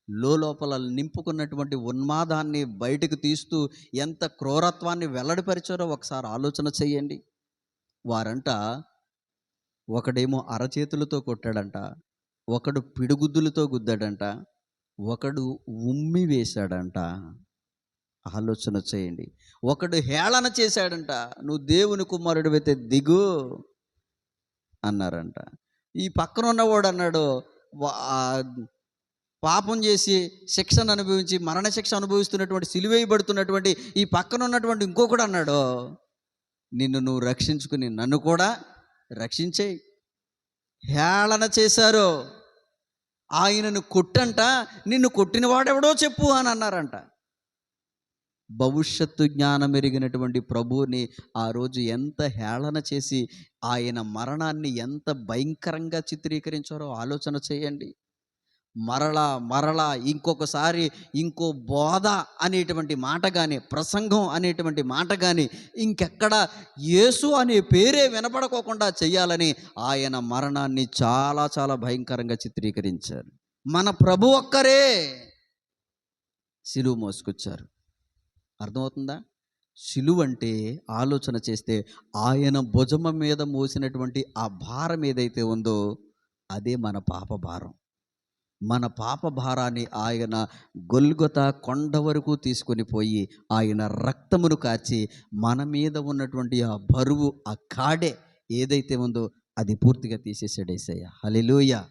లోపల నింపుకున్నటువంటి ఉన్మాదాన్ని బయటకు తీస్తూ ఎంత క్రూరత్వాన్ని వెల్లడిపరిచారో ఒకసారి ఆలోచన చేయండి. వారంట ఒకడేమో అరచేతులతో కొట్టాడంట, ఒకడు పిడిగుద్దులతో గుద్దాడంట, ఒకడు ఉమ్మి వేశాడంట. ఆలోచన చేయండి. ఒకడు హేళన చేశాడంట, నువ్వు దేవుని కుమారుడివైతే దిగు అన్నారంట. ఈ పక్కన ఉన్నవాడు అన్నాడు, పాపం చేసి శిక్షను అనుభవించి మరణశిక్ష అనుభవిస్తున్నటువంటి, సిలువేయబడుతున్నటువంటి ఈ పక్కన ఉన్నటువంటి ఇంకొకడు అన్నాడు, నిన్ను నువ్వు రక్షించుకుని నన్ను కూడా రక్షించేయి. హేళన చేశారు. ఆయనను కొట్టంట, నిన్ను కొట్టిన వాడెవడో చెప్పు అని అన్నారంట. భవిష్యత్తు జ్ఞానం ఎరిగినటువంటి ప్రభువుని ఆ రోజు ఎంత హేళన చేసి ఆయన మరణాన్ని ఎంత భయంకరంగా చిత్రీకరించారో ఆలోచన చేయండి. మరలా ఇంకొకసారి ఇంకో బోధ అనేటువంటి మాట కానీ, ప్రసంగం అనేటువంటి మాట కానీ ఇంకెక్కడ యేసు అనే పేరే వినపడకోకుండా చేయాలని ఆయన మరణాన్ని చాలా చాలా భయంకరంగా చిత్రీకరించారు. మన ప్రభు ఒక్కరే సిలువ మోసుకొచ్చారు. అర్థమవుతుందా? సిలువ అంటే ఆలోచన చేస్తే ఆయన భుజం మీద మోసినటువంటి ఆ భారం ఏదైతే ఉందో అదే మన పాప భారం. మన పాప భారాన్ని ఆయన గొల్గొతా కొండ వరకు తీసుకొని పోయి ఆయన రక్తమును కాచి మన మీద ఉన్నటువంటి ఆ బరువు, ఆ కాడే ఏదైతే ఉందో అది పూర్తిగా తీసేసాడు యేసయ్య. హల్లెలూయా.